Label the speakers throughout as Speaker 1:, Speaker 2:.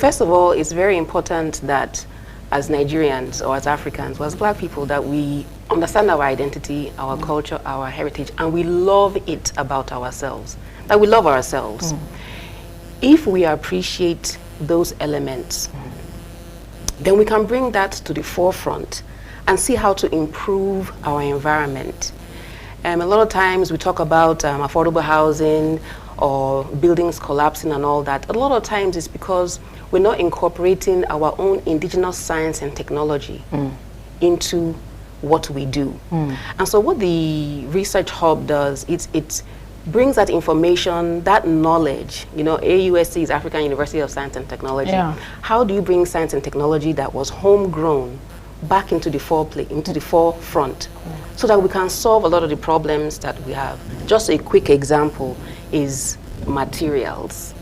Speaker 1: first of all, it's very important that as Nigerians or as Africans or as Black people that we understand our identity, our culture, our heritage, and we love it about ourselves, that we love ourselves. If we appreciate those elements, then we can bring that to the forefront and see how to improve our environment. A lot of times we talk about affordable housing or buildings collapsing and all that. A lot of times it's because we're not incorporating our own indigenous science and technology into what we do. And so what the Research Hub does, it brings that information, that knowledge. You know, AUST is African University of Science and Technology. How do you bring science and technology that was homegrown back into the forefront so that we can solve a lot of the problems that we have? Just a quick example is materials.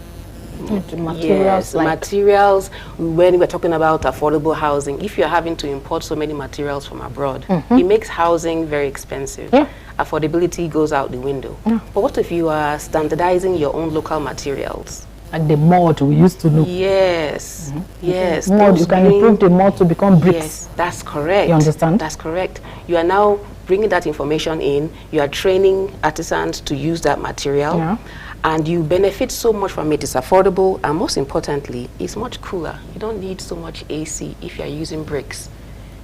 Speaker 2: Materials, like
Speaker 1: materials. When we're talking about affordable housing, if you're having to import so many materials from abroad, it makes housing very expensive. Affordability goes out the window. But what if you are standardizing your own local materials?
Speaker 2: Like the mud we used to know.
Speaker 1: Yes, yes.
Speaker 2: Mud, you can improve the mud to become bricks.
Speaker 1: Yes, that's correct.
Speaker 2: You understand?
Speaker 1: That's correct. You are now bringing that information in. You are training artisans to use that material. And you benefit so much from it. It's affordable, and most importantly, it's much cooler. You don't need so much AC if you're using bricks.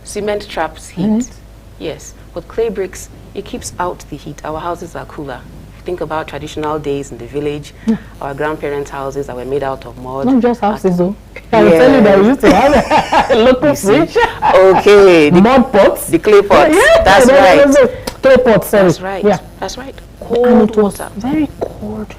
Speaker 1: Cement traps heat, yes, but clay bricks, it keeps out the heat. Our houses are cooler. Think about traditional days in the village, our grandparents' houses that were made out of mud.
Speaker 2: Not just houses though. I will tell you that we used to have a local fridge.
Speaker 1: Okay.
Speaker 2: The mud pots.
Speaker 1: The clay pots. That's right.
Speaker 2: Clay pots, sorry.
Speaker 1: That's right. That's right.
Speaker 2: Cold and it was very cold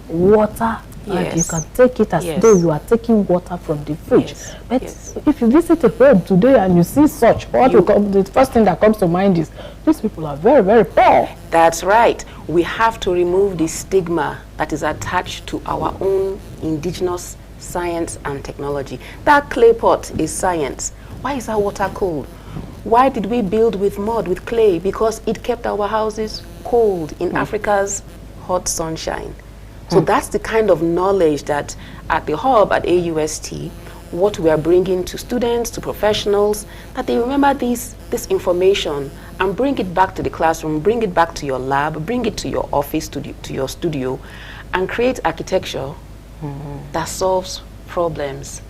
Speaker 2: water. And you can take it as though you are taking water from the fridge. But if you visit a home today and you see such, the first thing that comes to mind is these people are very, very poor.
Speaker 1: That's right. We have to remove the stigma that is attached to our own indigenous science and technology. That clay pot is science. Why is our water cold? Why did we build with mud, with clay? Because it kept our houses cold in Africa's hot sunshine. So that's the kind of knowledge that at the hub at AUST, what we are bringing to students, to professionals, that they remember this information and bring it back to the classroom, bring it back to your lab, bring it to your office, to your studio, and create architecture that solves problems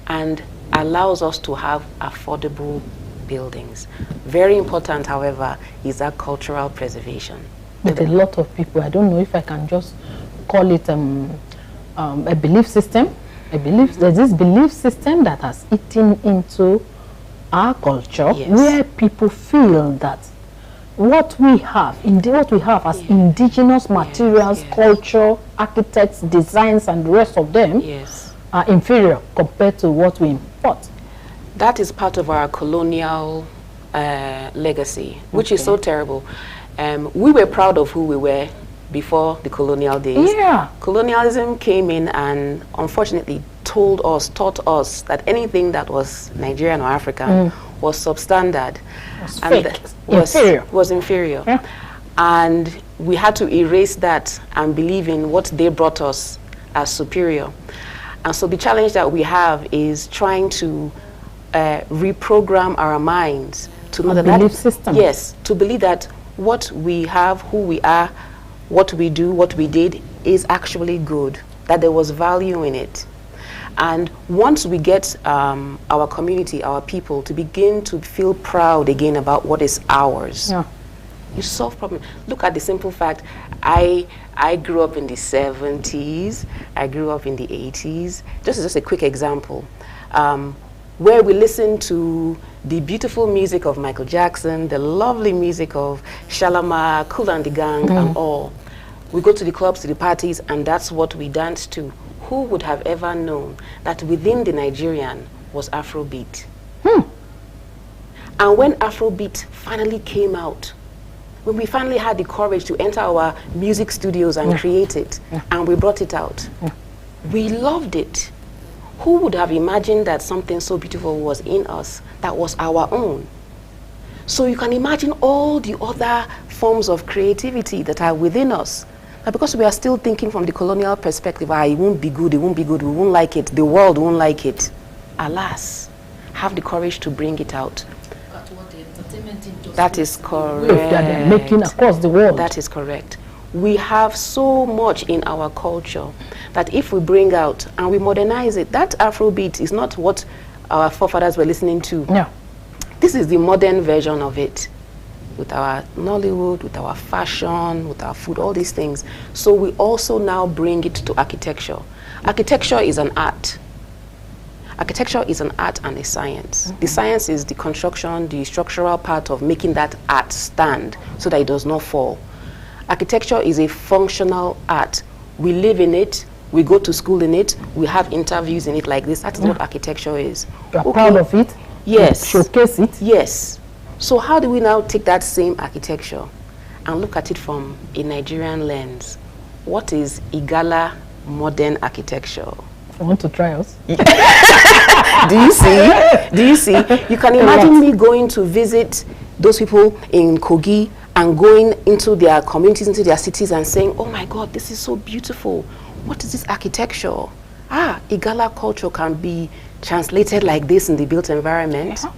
Speaker 1: and allows us to have affordable buildings. Very important, however, is that cultural preservation.
Speaker 2: But a lot of people, I don't know if I can just call it a belief system. There's this belief system that has eaten into our culture, where people feel that what we have as indigenous materials, culture, architects, designs, and the rest of them are inferior compared to what we import.
Speaker 1: That is part of our colonial legacy, which is so terrible. We were proud of who we were before the colonial days. Colonialism came in and unfortunately taught us that anything that was Nigerian or African was substandard, was inferior. And we had to erase that and believe in what they brought us as superior. And so the challenge that we have is trying to reprogram our minds to know that
Speaker 2: belief system.
Speaker 1: Yes, to believe that what we have, who we are, what we do, what we did is actually good, that there was value in it. And once we get our community, our people, to begin to feel proud again about what is ours, you solve problems. Look at the simple fact, I grew up in the 70s, I grew up in the 80s. Just a quick example, where we listened to the beautiful music of Michael Jackson, the lovely music of Shalama, Kool and the Gang, and all. We go to the clubs, to the parties, and that's what we dance to. Who would have ever known that within the Nigerian was Afrobeat? And when Afrobeat finally came out, when we finally had the courage to enter our music studios and create it, and we brought it out, we loved it. Who would have imagined that something so beautiful was in us, that was our own? So you can imagine all the other forms of creativity that are within us That because we are still thinking from the colonial perspective, it won't be good, it won't be good, we won't like it, the world won't like it. Alas, have the courage to bring it out. That is correct.
Speaker 2: That they're making across the world.
Speaker 1: That is correct. We have so much in our culture that if we bring out and we modernize it, that Afrobeat is not what our forefathers were listening to.
Speaker 2: No.
Speaker 1: This is the modern version of it, with our Nollywood, with our fashion, with our food, all these things. So we also now bring it to architecture. Architecture is an art. Architecture is an art and a science. The science is the construction, the structural part of making that art stand so that it does not fall. Architecture is a functional art. We live in it, we go to school in it, we have interviews in it like this. That is what architecture is.
Speaker 2: You are proud of it?
Speaker 1: Yes.
Speaker 2: You showcase it?
Speaker 1: Yes. So how do we now take that same architecture and look at it from a Nigerian lens? What is Igala modern architecture?
Speaker 2: I want to try us.
Speaker 1: Do you see? Do you see? You can imagine me going to visit those people in Kogi and going into their communities, into their cities and saying, oh my God, this is so beautiful. What is this architecture? Igala culture can be translated like this in the built environment. Yeah.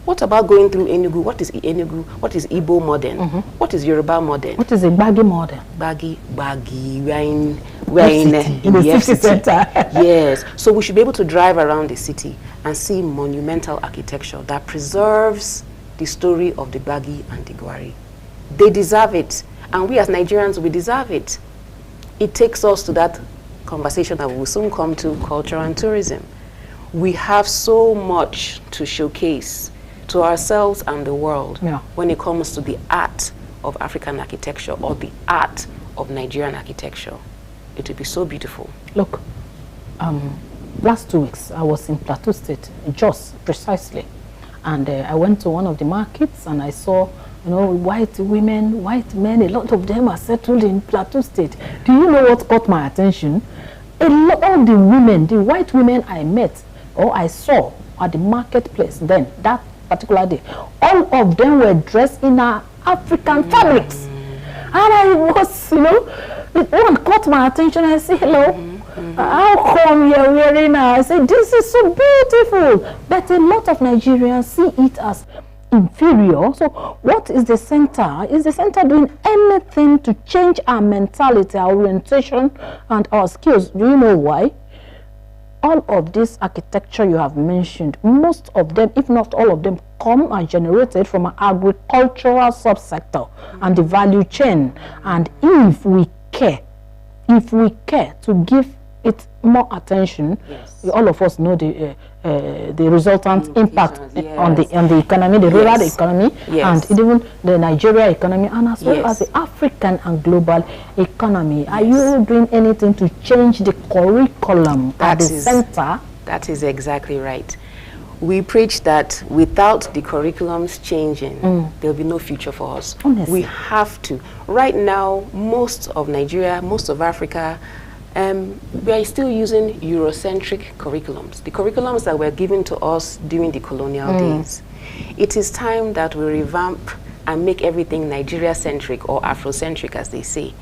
Speaker 1: What about going through Enugu? What is Enugu? What is Igbo modern? What is Yoruba modern?
Speaker 2: What is a Baggy modern?
Speaker 1: Baggy. We're in the city center. Yes. So we should be able to drive around the city and see monumental architecture that preserves the story of the Baggy and the Gwari. They deserve it. And we as Nigerians, we deserve it. It takes us to that conversation that we will soon come to, culture and tourism. We have so much to showcase to ourselves and the world when it comes to the art of African architecture or the art of Nigerian architecture. It will be so beautiful.
Speaker 2: Look, last 2 weeks I was in Plateau State, Jos precisely, and I went to one of the markets and I saw, you know, white women, white men, a lot of them are settled in Plateau State. Do you know what caught my attention? All the women, the white women I met or I saw at the marketplace then, that particular day, all of them were dressed in our African fabrics. And I was, you know, one caught my attention. I said, hello, how come you're wearing I said, this is so beautiful. But a lot of Nigerians see it as inferior. So what is the center? Is the center doing anything to change our mentality, our orientation, and our skills? Do you know why? All of this architecture you have mentioned, most of them, if not all of them, come and generated from an agricultural subsector and the value chain. And if we care to give it more attention, all of us know the resultant impact on the economy, the rural economy, and even the Nigeria economy, and as well as the African and global economy. Are you doing anything to change the curriculum at the center?
Speaker 1: That is exactly right. We preach that without the curriculums changing, there'll be no future for us.
Speaker 2: Honestly.
Speaker 1: We have to. Right now, most of Nigeria, most of Africa, we are still using Eurocentric curriculums, the curriculums that were given to us during the colonial days. It is time that we revamp and make everything Nigeria-centric or Afrocentric, as they say.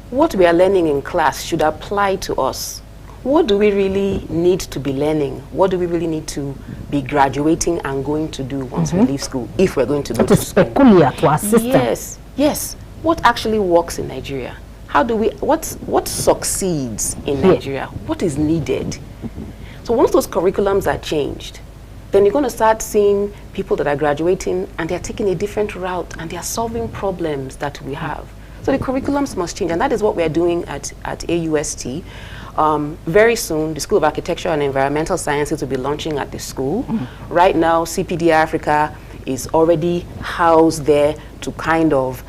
Speaker 1: What we are learning in class should apply to us. What do we really need to be learning? What do we really need to be graduating and going to do once we leave school, if we're going to go to school?
Speaker 2: It is peculiar to our system.
Speaker 1: Yes, yes. What actually works in Nigeria? How do we, what succeeds in Nigeria? What is needed? So once those curriculums are changed, then you're going to start seeing people that are graduating and they're taking a different route and they're solving problems that we have. So the curriculums must change, and that is what we're doing at AUST. Very soon, the School of Architecture and Environmental Sciences will be launching at the school. Right now, CPD Africa is already housed there to kind of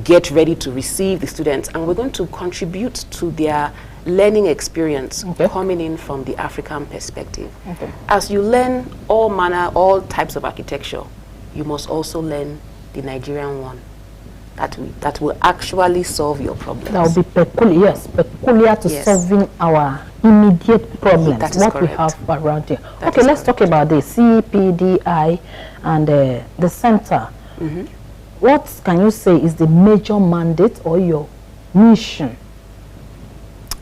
Speaker 1: get ready to receive the students, and we're going to contribute to their learning experience coming in from the African perspective. As you learn all types of architecture, you must also learn the Nigerian one. That will actually solve your problems.
Speaker 2: That will be peculiar to solving our immediate problems,
Speaker 1: that is
Speaker 2: what
Speaker 1: correct.
Speaker 2: we have around here.
Speaker 1: That
Speaker 2: okay, let's talk about the CPDI and the center. What can you say is the major mandate or your mission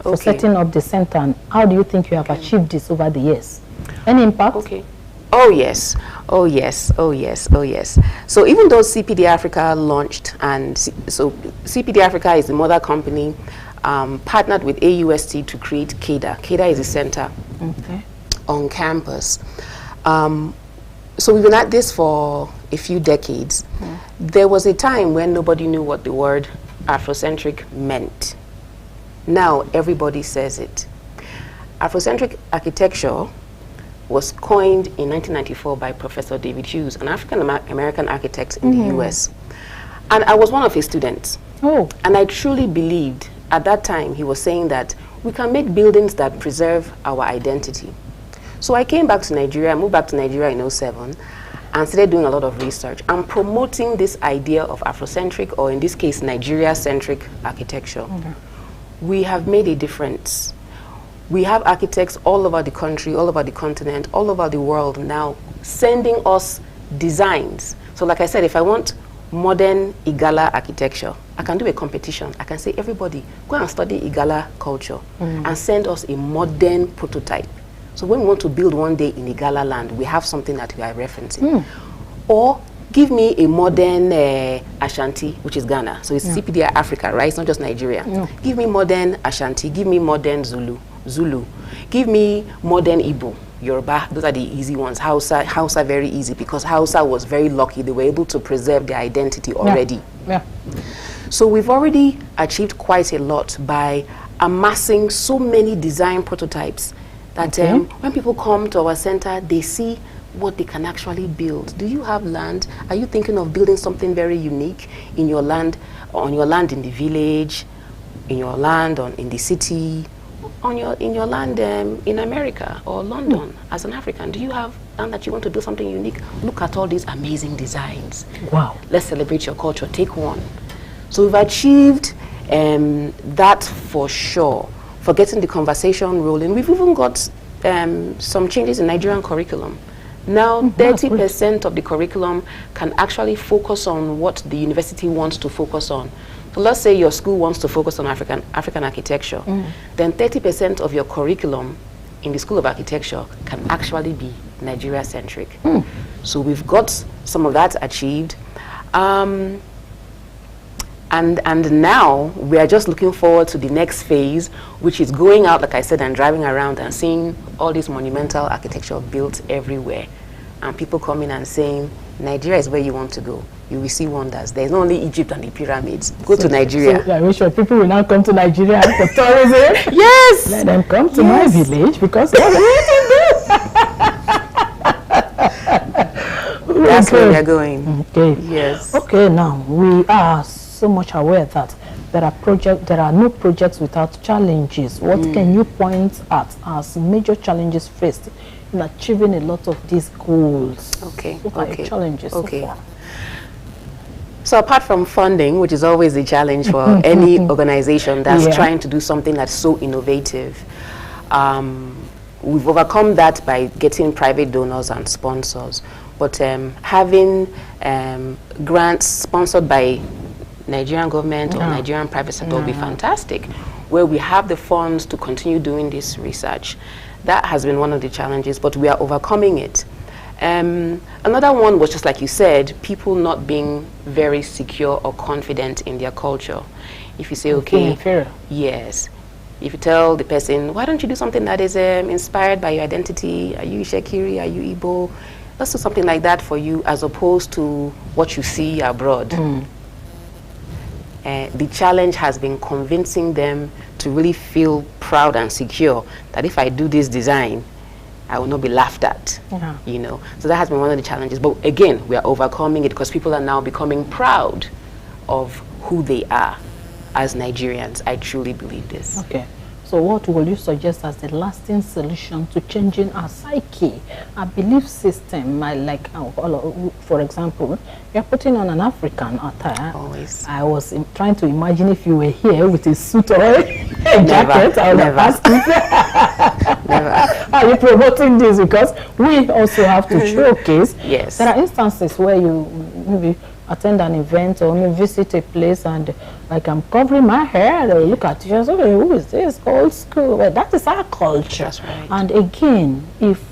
Speaker 2: for setting up the center, and how do you think you have achieved this over the years? Any impact?
Speaker 1: Okay. Oh yes, oh yes, oh yes, oh yes. So even though CPD Africa launched, and so CPD Africa is the mother company, partnered with AUST to create CADA. CADA is a center on campus. So we've been at this for a few decades. There was a time when nobody knew what the word Afrocentric meant. Now everybody says it. Afrocentric architecture was coined in 1994 by Professor David Hughes, an African-American architect in the US. And I was one of his students. And I truly believed at that time he was saying that we can make buildings that preserve our identity. So I came back to Nigeria, I moved back to Nigeria in 2007, and started doing a lot of research and promoting this idea of Afrocentric, or in this case, Nigeria-centric architecture. We have made a difference. We have architects all over the country, all over the continent, all over the world now sending us designs. So like I said, if I want modern Igala architecture, I can do a competition. I can say, everybody, go and study Igala culture and send us a modern prototype. So when we want to build one day in Igala land, we have something that we are referencing. Or give me a modern Ashanti, which is Ghana. So it's CPD Africa, right? It's not just Nigeria. Give me modern Ashanti, give me modern Zulu. Give me modern Igbo, Yoruba. Those are the easy ones. Hausa very easy, because Hausa was very lucky. They were able to preserve their identity already. So we've already achieved quite a lot by amassing so many design prototypes that when people come to our center, they see what they can actually build. Do you have land? Are you thinking of building something very unique in your land, on your land in the village, in your land in the city, in your land in America or London as an African? Do you have land that you want to do something unique? Look at all these amazing designs. Wow. Let's celebrate your culture. Take one. So we've achieved that for sure, for getting the conversation rolling. We've even got some changes in Nigerian curriculum. Now 30% of the curriculum can actually focus on what the university wants to focus on. So let's say your school wants to focus on African architecture, then 30% of your curriculum in the School of Architecture can actually be Nigeria-centric. So we've got some of that achieved. And now we are just looking forward to the next phase, which is going out, like I said, and driving around and seeing all this monumental architecture built everywhere. And people coming and saying, Nigeria is where you want to go. You will see wonders. There's not only Egypt and the pyramids. Go to Nigeria.
Speaker 2: So I'm sure people will now come to Nigeria for tourism.
Speaker 1: Yes!
Speaker 2: Let them come to my village, because that's
Speaker 1: where we are going. Yes.
Speaker 2: Okay, now we are so much aware that there are no projects without challenges. What can you point at as major challenges faced in achieving a lot of these goals? What are your challenges so far?
Speaker 1: So apart from funding, which is always a challenge for any organization that's trying to do something that's so innovative, we've overcome that by getting private donors and sponsors. But having grants sponsored by Nigerian government or Nigerian private sector will be fantastic, where we have the funds to continue doing this research. That has been one of the challenges, but we are overcoming it. Another one was, just like you said, people not being very secure or confident in their culture. If you say, okay, yes, if you tell the person, why don't you do something that is inspired by your identity? Are you Shekiri? Are you Igbo? Let's do something like that for you, as opposed to what you see abroad. The challenge has been convincing them to really feel proud and secure that if I do this design, I will not be laughed at, you know. So that has been one of the challenges. But again, we are overcoming it because people are now becoming proud of who they are as Nigerians. I truly believe this.
Speaker 2: Okay. So what will you suggest as the lasting solution to changing our psyche, our belief system? For example, you're putting on an African attire.
Speaker 1: Always.
Speaker 2: I was trying to imagine if you were here with a suit or a jacket. I would have asked you. Never. Are you promoting this? Because we also have to showcase.
Speaker 1: Yes.
Speaker 2: There are instances where you maybe attend an event or maybe visit a place and like I'm covering my hair, they'll look at you and say, okay, who is this? Old school. Well, that is our culture.
Speaker 1: That's right.
Speaker 2: And again, if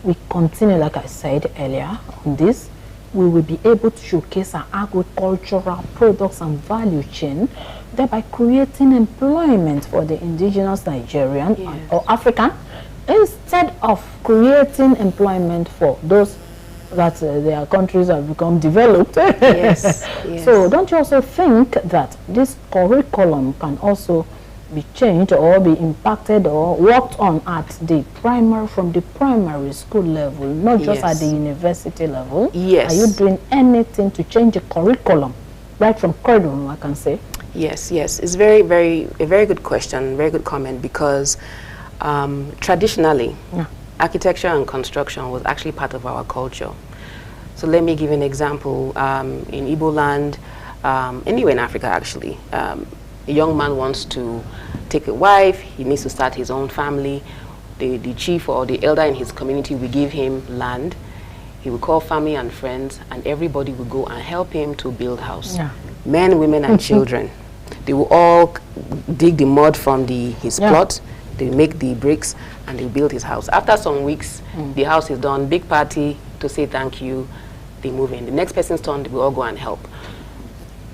Speaker 2: we continue, like I said earlier, on this, we will be able to showcase our agricultural products and value chain, thereby creating employment for the indigenous Nigerian or African, instead of creating employment for those that their countries have become developed.
Speaker 1: Yes, yes.
Speaker 2: So don't you also think that this curriculum can also be changed or be impacted or worked on at the from the primary school level, not just at the university level?
Speaker 1: Yes.
Speaker 2: Are you doing anything to change the curriculum, right from curriculum, I can say?
Speaker 1: Yes, yes. It's a very good question, very good comment, because traditionally, architecture and construction was actually part of our culture. So let me give an example. In Igbo land, anywhere in Africa actually, a young man wants to take a wife, he needs to start his own family. The chief or the elder in his community will give him land. He will call family and friends, and everybody will go and help him to build house. Men, women, and children. They will all dig the mud from his plot. They make the bricks and they build his house. After some weeks, the house is done, big party to say thank you, they move in. The next person's turn, they will all go and help.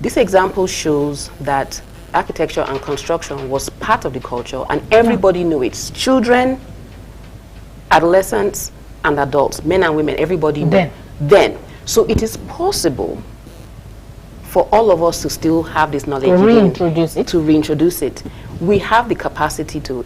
Speaker 1: This example shows that architecture and construction was part of the culture and everybody knew it. Children, adolescents, and adults, men and women, everybody knew. Then. So it is possible for all of us to still have this knowledge
Speaker 2: to
Speaker 1: to reintroduce it. We have the capacity to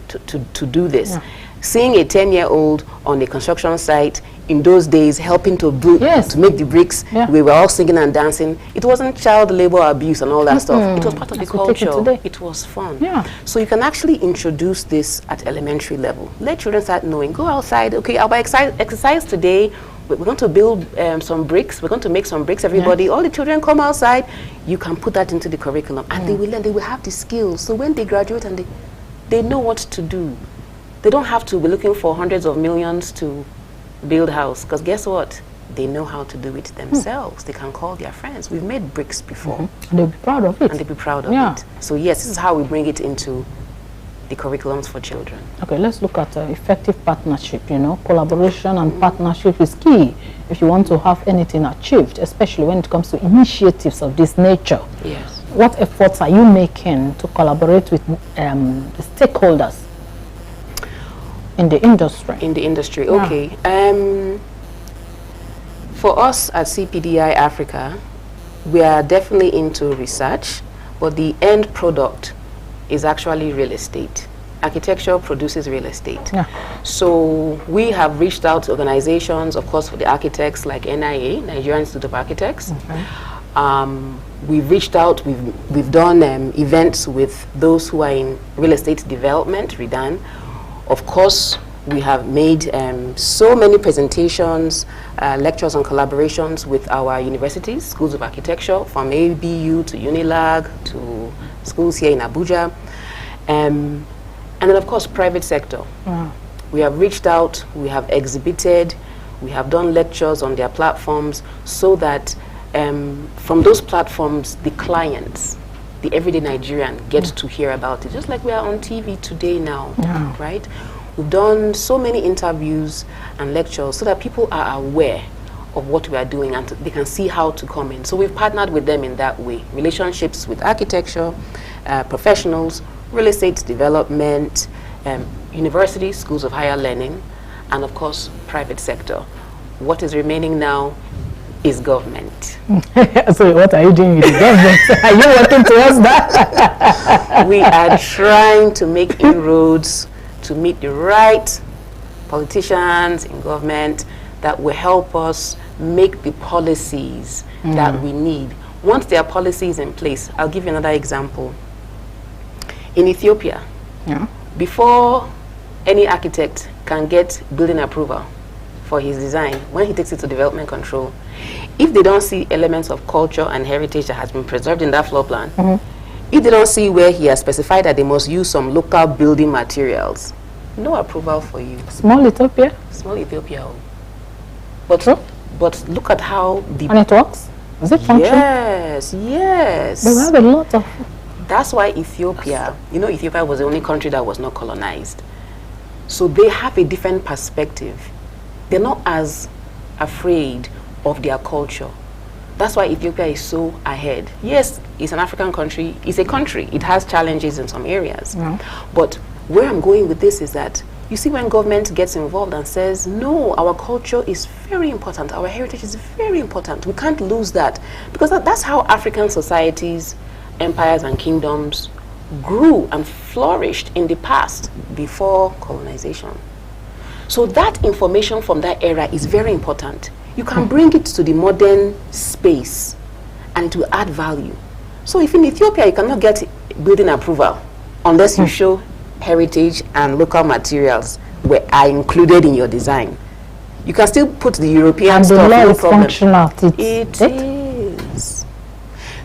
Speaker 1: do this. Seeing a 10-year-old on a construction site in those days helping to to make the bricks, we were all singing and dancing. It wasn't child labor abuse and all that stuff. It was part of the culture. It was fun. So you can actually introduce this at elementary level. Let children start knowing, go outside, okay, our exercise today, we're going to build some bricks. We're going to make some bricks, everybody. All the children come outside. You can put that into the curriculum. And they will learn. They will have the skills. So when they graduate and they know what to do. They don't have to be looking for hundreds of millions to build house. Because guess what? They know how to do it themselves. They can call their friends. We've made bricks before.
Speaker 2: And they'll be proud of it.
Speaker 1: And they'll be proud of it. So yes, this is how we bring it into the curriculums for children. Okay,
Speaker 2: let's look at effective partnership. Collaboration and partnership is key if you want to have anything achieved, especially when it comes to initiatives of this nature.
Speaker 1: Yes.
Speaker 2: What efforts are you making to collaborate with the stakeholders in the industry?
Speaker 1: In the industry, okay. For us at CPDI Africa, we are definitely into research, but the end product is actually real estate. Architecture produces real estate. So we have reached out to organizations, of course, for the architects like NIA, Nigerian Institute of Architects. We've reached out, we've done events with those who are in real estate development, REDAN. Of course, we have made so many presentations, lectures and collaborations with our universities, schools of architecture, from ABU to UNILAG to schools here in Abuja. And then, of course, private sector. We have reached out, we have exhibited, we have done lectures on their platforms so that from those platforms, the clients, the everyday Nigerian gets to hear about it, just like we are on TV today now, right? We've done so many interviews and lectures so that people are aware of what we are doing and they can see how to come in. So we've partnered with them in that way. Relationships with architecture, professionals, real estate development, universities, schools of higher learning, and of course, private sector. What is remaining now is government.
Speaker 2: So what are you doing with the government? Are you working towards that?
Speaker 1: We are trying to make inroads to meet the right politicians in government that will help us make the policies that we need. Once there are policies in place, I'll give you another example. In Ethiopia, before any architect can get building approval for his design, when he takes it to development control, if they don't see elements of culture and heritage that has been preserved in that floor plan, if they don't see where he has specified that they must use some local building materials, no approval for you.
Speaker 2: Small Ethiopia?
Speaker 1: Small Ethiopia. But look at how
Speaker 2: and it works? Is it functional?
Speaker 1: Yes, yes.
Speaker 2: They have a lot of...
Speaker 1: That's why Ethiopia, you know, Ethiopia was the only country that was not colonized. So they have a different perspective. They're not as afraid of their culture. That's why Ethiopia is so ahead. Yes, it's an African country. It's a country. It has challenges in some areas.
Speaker 2: Yeah.
Speaker 1: But where I'm going with this is that, you see, when government gets involved and says, no, our culture is very important. Our heritage is very important. We can't lose that. Because that's how African societies, empires and kingdoms grew and flourished in the past before colonization. So that information from that era is very important. You can bring it to the modern space and it will add value. So if in Ethiopia you cannot get building approval unless you show heritage and local materials are included in your design, you can still put the European
Speaker 2: and
Speaker 1: stuff.
Speaker 2: The law
Speaker 1: no
Speaker 2: is
Speaker 1: problem.
Speaker 2: functional.
Speaker 1: It is.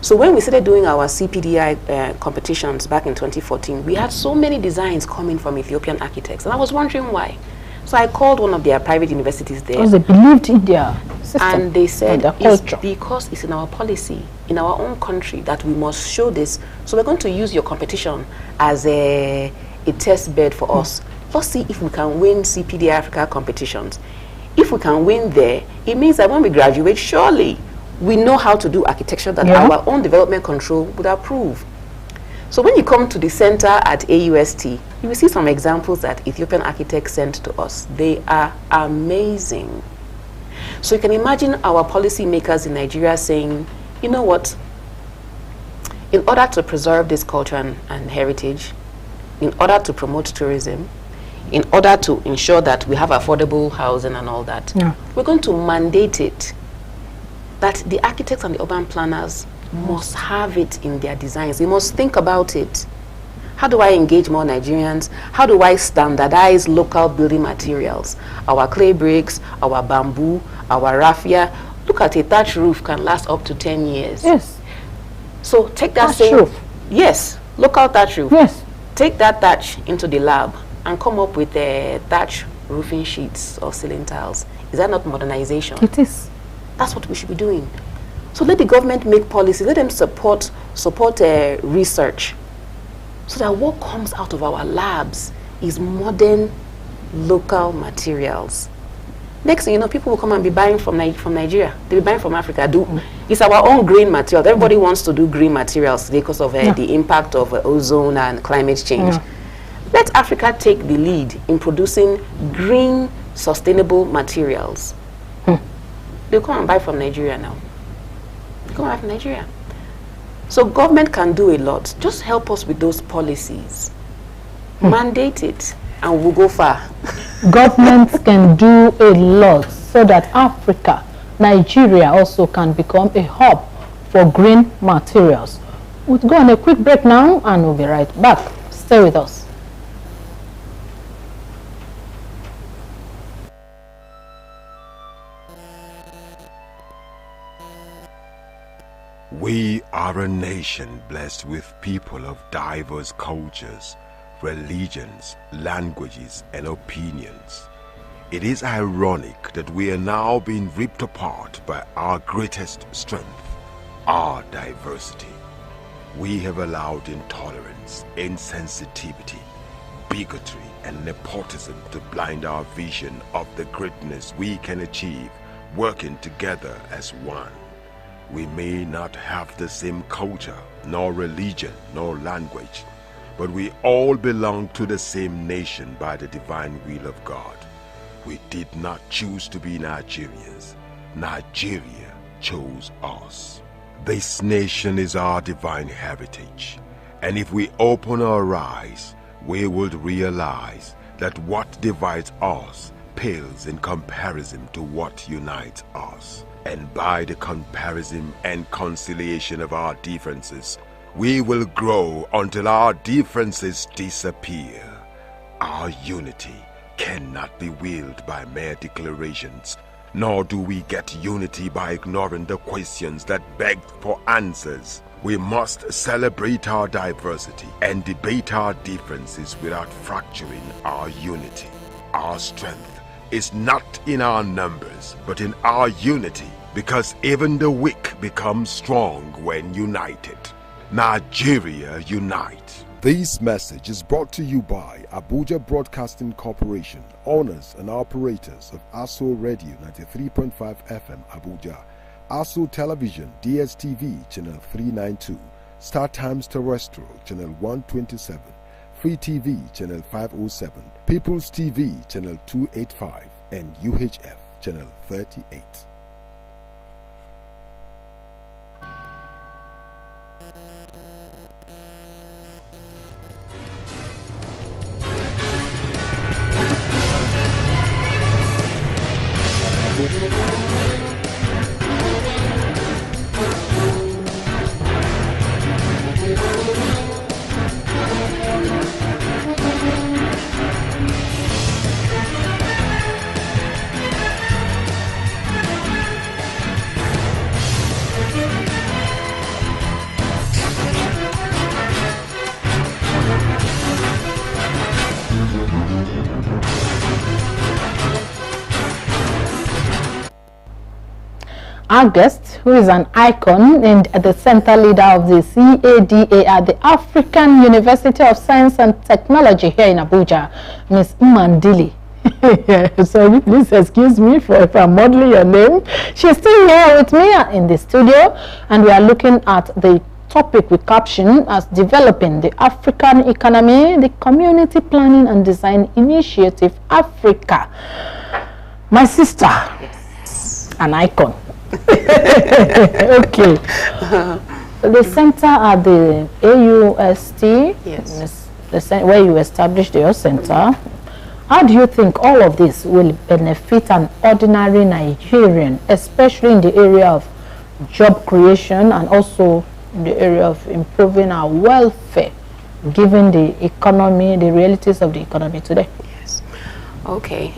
Speaker 1: So when we started doing our CPDI competitions back in 2014, we had so many designs coming from Ethiopian architects, and I was wondering why. So I called one of their private universities there.
Speaker 2: Because they believed in their system.
Speaker 1: And they said,
Speaker 2: their
Speaker 1: it's
Speaker 2: culture.
Speaker 1: because it's in our policy, in our own country, that we must show this. So we're going to use your competition as a test bed for us. Let's see if we can win CPD Africa competitions. If we can win there, it means that when we graduate, surely we know how to do architecture that our own development control would approve. So when you come to the center at AUST, you will see some examples that Ethiopian architects sent to us. They are amazing. So you can imagine our policymakers in Nigeria saying, you know what, in order to preserve this culture and heritage, in order to promote tourism, in order to ensure that we have affordable housing and all that, we're going to mandate it that the architects and the urban planners must have it in their designs. They must think about it. How do I engage more Nigerians? How do I standardize local building materials? Our clay bricks, our bamboo, our raffia. Look at a thatch roof can last up to 10 years.
Speaker 2: Yes.
Speaker 1: So take that
Speaker 2: thatch roof.
Speaker 1: Yes, local thatch roof.
Speaker 2: Yes.
Speaker 1: Take that thatch into the lab and come up with thatch roofing sheets or ceiling tiles. Is that not modernization?
Speaker 2: It is.
Speaker 1: That's what we should be doing. So let the government make policy, let them support research, so that what comes out of our labs is modern local materials. Next thing you know, people will come and be buying from Nigeria. They'll be buying from Africa. It's our own green material. Everybody wants to do green materials today because of the impact of ozone and climate change. Let Africa take the lead in producing green, sustainable materials. They'll come and buy from Nigeria now. Come out from Nigeria. So government can do a lot. Just help us with those policies. Mandate it and we'll go far.
Speaker 2: Governments can do a lot so that Africa, Nigeria also can become a hub for green materials. We'll go on a quick break now and we'll be right back. Stay with us.
Speaker 3: We are a nation blessed with people of diverse cultures, religions, languages, and opinions. It is ironic that we are now being ripped apart by our greatest strength, our diversity. We have allowed intolerance, insensitivity, bigotry, and nepotism to blind our vision of the greatness we can achieve working together as one. We may not have the same culture, nor religion, nor language, but we all belong to the same nation by the divine will of God. We did not choose to be Nigerians. Nigeria chose us. This nation is our divine heritage, and if we open our eyes, we would realize that what divides us pales in comparison to what unites us. And by the comparison and conciliation of our differences, we will grow until our differences disappear. Our unity cannot be willed by mere declarations, nor do we get unity by ignoring the questions that beg for answers. We must celebrate our diversity and debate our differences without fracturing our unity. Our strength is not in our numbers, but in our unity. because even the weak become strong when united. Nigeria unite. This message is brought to you by Abuja Broadcasting Corporation, owners and operators of Aso Radio 93.5 FM Abuja, Aso Television DSTV Channel 392, Star Times Terrestrial Channel 127, Free TV Channel 507, People's TV Channel 285, and UHF Channel 38.
Speaker 2: Our guest, who is an icon and the center leader of the CADA at the African University of Science and Technology here in Abuja, Ms. Mandili. Sorry, please excuse me if I'm modeling your name. She's still here with me in the studio, and we are looking at the topic we caption as developing the African economy, the Community Planning and Design Initiative Africa. My sister, yes. An icon. Okay. The center at the AUST, yes, where you established your center, how do you think all of this will benefit an ordinary Nigerian, especially in the area of job creation and also in the area of improving our welfare, given the economy, the realities of the economy today?
Speaker 1: Yes. Okay.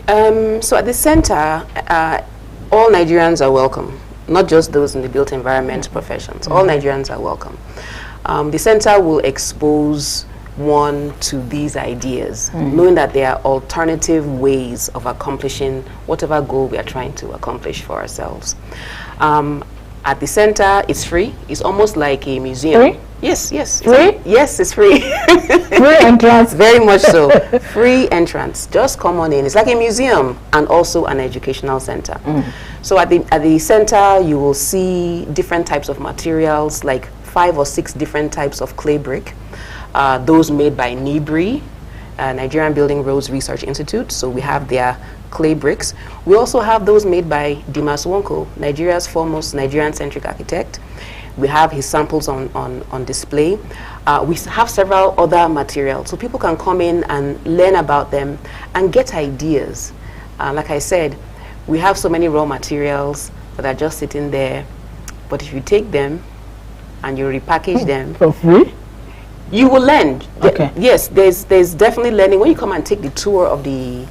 Speaker 1: So at the center, all Nigerians are welcome. Not just those in the built environment professions. All Nigerians are welcome. The center will expose one to these ideas, knowing that there are alternative ways of accomplishing whatever goal we are trying to accomplish for ourselves. At the center, it's free. It's almost like a museum.
Speaker 2: Free?
Speaker 1: Yes, yes.
Speaker 2: Free?
Speaker 1: Yes, it's free.
Speaker 2: Free entrance?
Speaker 1: Very much so. Free entrance. Just come on in. It's like a museum and also an educational center. So at the center, you will see different types of materials, like 5 or 6 different types of clay brick. Those made by NIBRI, Nigerian Building Roads Research Institute. So we have their clay bricks. We also have those made by Dimas Wonko, Nigeria's foremost Nigerian-centric architect. We have his samples on display. We have several other materials, so people can come in and learn about them and get ideas. Like I said, we have so many raw materials that are just sitting there, but if you take them and you repackage them
Speaker 2: for free,
Speaker 1: you will learn.
Speaker 2: Okay.
Speaker 1: Yes, there's definitely learning. When you come and take the tour of the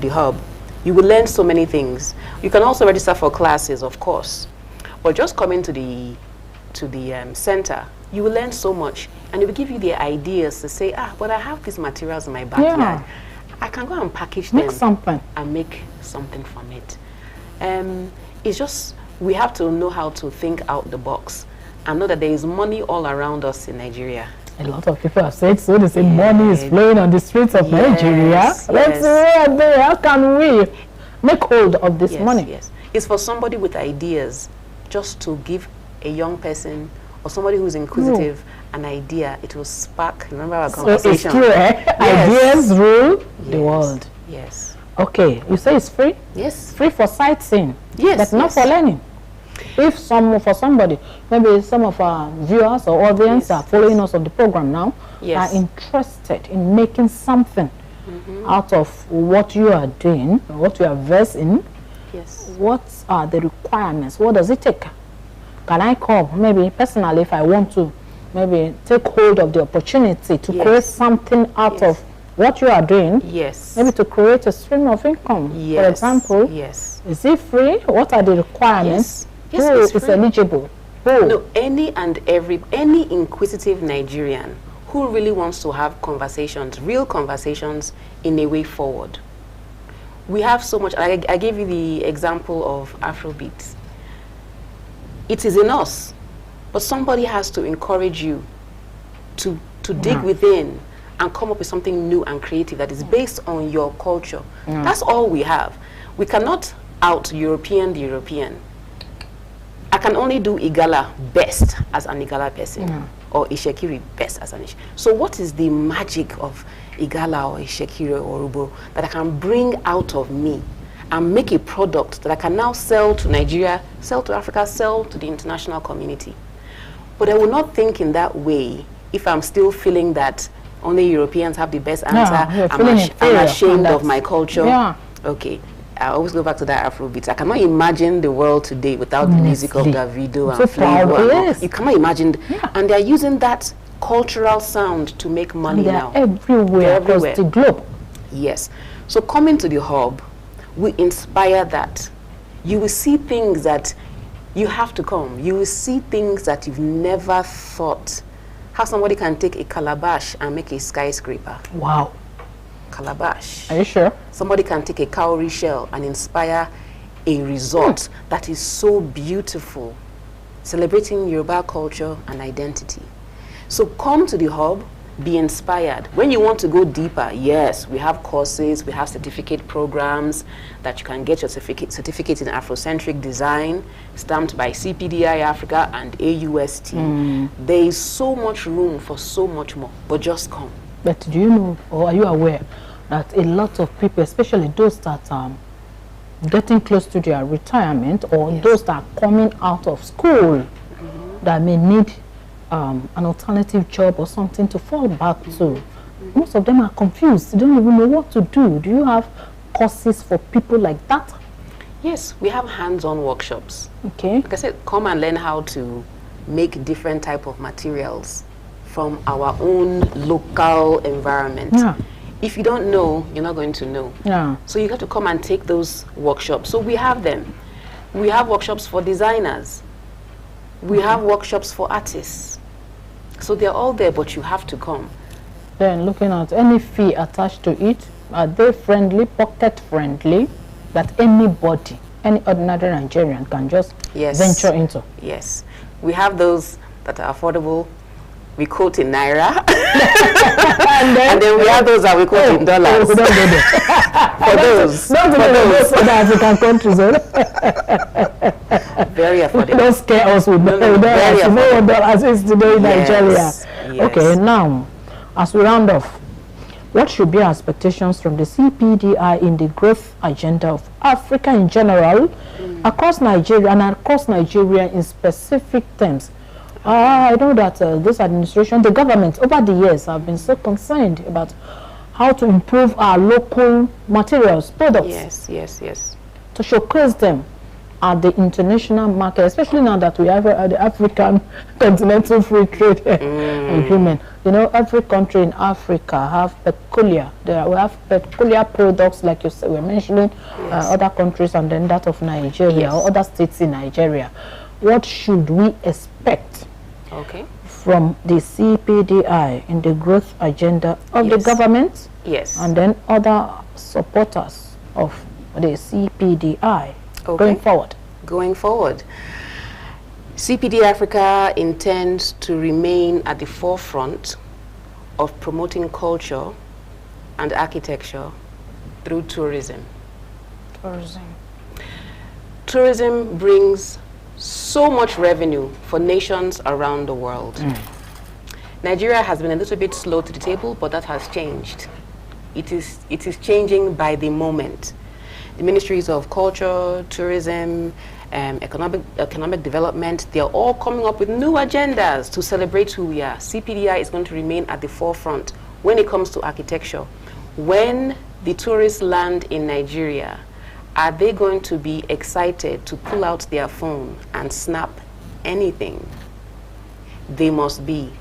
Speaker 1: hub, you will learn so many things. You can also register for classes, of course, but just come into the center, you will learn so much, and it will give you the ideas to say, but I have these materials in my backyard.
Speaker 2: Yeah.
Speaker 1: I can go and package
Speaker 2: make
Speaker 1: them
Speaker 2: something
Speaker 1: and make something from it. It's just, we have to know how to think out the box and know that there is money all around us in Nigeria.
Speaker 2: A lot of people have said so. They say money is flowing on the streets of Nigeria. Let's see how can we make hold of this money?
Speaker 1: Yes, it's for somebody with ideas, just to give a young person or somebody who's inquisitive an idea. It will spark. Remember our conversation?
Speaker 2: So it's true, eh? Yes. Ideas rule the world.
Speaker 1: Yes.
Speaker 2: Okay, you say it's free?
Speaker 1: Yes.
Speaker 2: Free for sightseeing.
Speaker 1: Yes.
Speaker 2: But not for learning. If for somebody, maybe some of our viewers or audience are following us on the program now, are interested in making something out of what you are doing, or what you are versed in, what are the requirements? What does it take? Can I come, maybe personally, if I want to, maybe take hold of the opportunity to create something out of what you are doing?
Speaker 1: Yes.
Speaker 2: Maybe to create a stream of income. For example, is it free? What are the requirements? Who is eligible? Who?
Speaker 1: No, any inquisitive Nigerian who really wants to have conversations, real conversations, in a way forward. We have so much. I gave you the example of Afrobeats. It is in us. But somebody has to encourage you to dig within and come up with something new and creative that is based on your culture. That's all we have. We cannot out-European the European. I can only do Igala best as an Igala person, or Ishekiri best as an Ishekiri. So what is the magic of Igala or Ishekiri or Ubo that I can bring out of me and make a product that I can now sell to Nigeria, sell to Africa, sell to the international community? But I will not think in that way if I'm still feeling that only Europeans have the best answer. I'm ashamed of my culture. Okay. I always go back to that Afrobeat. I cannot imagine the world today without the music of Davido and Flavor. You cannot imagine. And they're using that cultural sound to make money now.
Speaker 2: Everywhere across the globe.
Speaker 1: Yes. So coming to the hub, we inspire that. You will see things that you have to come. You will see things that you've never thought. How somebody can take a calabash and make a skyscraper.
Speaker 2: Wow.
Speaker 1: Calabash.
Speaker 2: Are you sure?
Speaker 1: Somebody can take a cowrie shell and inspire a resort that is so beautiful, celebrating Yoruba culture and identity. So come to the hub, be inspired. When you want to go deeper, yes, we have courses, we have certificate programs that you can get your certificate in Afrocentric design, stamped by CPDI Africa and AUST. There is so much room for so much more, but just come.
Speaker 2: But do you know, or are you aware, that a lot of people, especially those that are getting close to their retirement, or those that are coming out of school, that may need an alternative job or something to fall back to, most of them are confused. They don't even know what to do. Do you have courses for people like that?
Speaker 1: Yes, we have hands-on workshops.
Speaker 2: Okay.
Speaker 1: Like I said, come and learn how to make different type of materials from our own local environment. If you don't know, you're not going to know. So you have to come and take those workshops. So we have them. We have workshops for designers. We have workshops for artists. So they're all there, but you have to come.
Speaker 2: Then looking at any fee attached to it, are they friendly, pocket friendly, that anybody, any ordinary Nigerian can just venture into?
Speaker 1: Yes. We have those that are affordable. We quote in Naira. and then we have those that we quote in dollars.
Speaker 2: We don't do that. For those African countries.
Speaker 1: Very affordable.
Speaker 2: Don't scare us with dollars. You know what dollars is today in Nigeria.
Speaker 1: Yes.
Speaker 2: Okay, now, as we round off, what should be our expectations from the CPDI in the growth agenda of Africa in general, across Nigeria, and across Nigeria in specific terms? I know that this administration, the government, over the years have been so concerned about how to improve our local materials, products.
Speaker 1: Yes.
Speaker 2: To showcase them at the international market, especially now that we have the African Continental Free Trade Agreement. You know, every country in Africa have peculiar products, like you said, we're mentioning other countries, and then that of Nigeria or other states in Nigeria. What should we expect from the CPDI in the growth agenda of the government? And then other supporters of the CPDI going forward?
Speaker 1: Going forward, CPD Africa intends to remain at the forefront of promoting culture and architecture through tourism. Tourism brings so much revenue for nations around the world. Nigeria has been a little bit slow to the table, but that has changed. It is changing by the moment. The ministries of culture, tourism, economic development, they're all coming up with new agendas to celebrate who we are. CPDI is going to remain at the forefront when it comes to architecture. When the tourists land in Nigeria, are they going to be excited to pull out their phone and snap anything? They must be.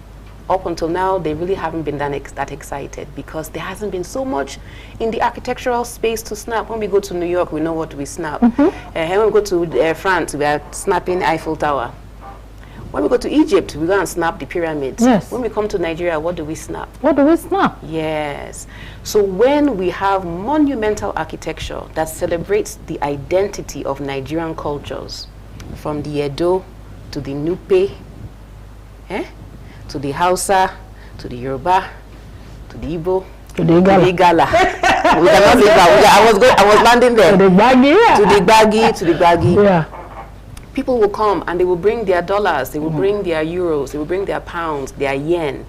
Speaker 1: Up until now, they really haven't been that excited because there hasn't been so much in the architectural space to snap. When we go to New York, we know what we snap. When we go to France, we are snapping Eiffel Tower. When we go to Egypt, we go and snap the pyramids. When we come to Nigeria, what do we snap? Yes. So when we have monumental architecture that celebrates the identity of Nigerian cultures, from the Edo to the Nupe, to the Hausa, to the Yoruba, to the Igbo,
Speaker 2: To the Igala.
Speaker 1: We cannot leave that. I was landing there.
Speaker 2: To the Gbagi, yeah.
Speaker 1: To the Gbagi.
Speaker 2: Yeah.
Speaker 1: People will come and they will bring their dollars, they will bring their euros, they will bring their pounds, their yen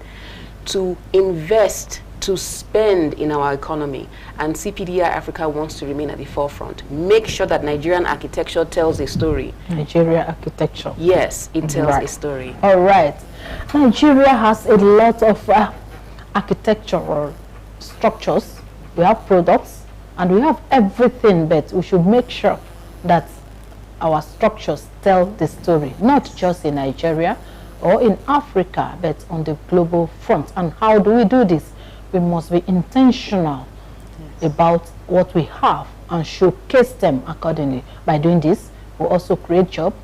Speaker 1: to invest, to spend in our economy. And CPDI Africa wants to remain at the forefront. Make sure that Nigerian architecture tells a story.
Speaker 2: Nigeria architecture.
Speaker 1: Yes, it tells a story.
Speaker 2: All right. Nigeria has a lot of architectural structures. We have products and we have everything, but we should make sure that our structures tell the story, not just in Nigeria or in Africa, but on the global front. And how do we do this? We must be intentional about what we have and showcase them accordingly. By doing this, we also create jobs,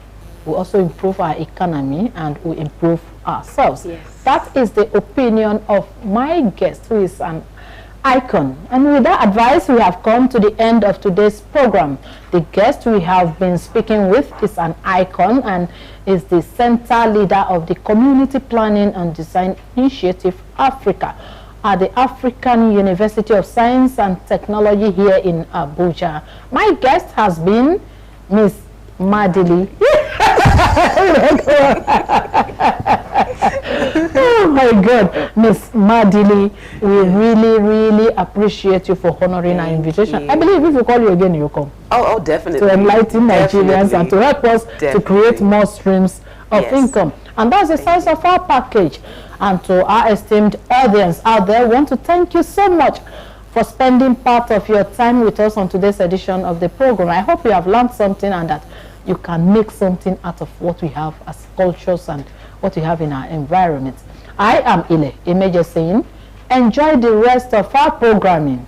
Speaker 2: we also improve our economy, and we improve ourselves.
Speaker 1: Yes.
Speaker 2: That is the opinion of my guest, who is an icon. And with that advice, we have come to the end of today's program. The guest we have been speaking with is an icon and is the center leader of the Community Planning and Design Initiative Africa at the African University of Science and Technology here in Abuja. My guest has been Miss Madili. Oh my God, Miss Madili, we really appreciate you for honoring our invitation. I believe if we call you again, you'll come.
Speaker 1: Oh, definitely.
Speaker 2: To enlighten Nigerians and to help us to create more streams of income. And that's the size of our package. And to our esteemed audience out there, I want to thank you so much for spending part of your time with us on today's edition of the program. I hope you have learned something and that you can make something out of what we have as cultures and what we have in our environment. I am Ile Imeje saying, enjoy the rest of our programming.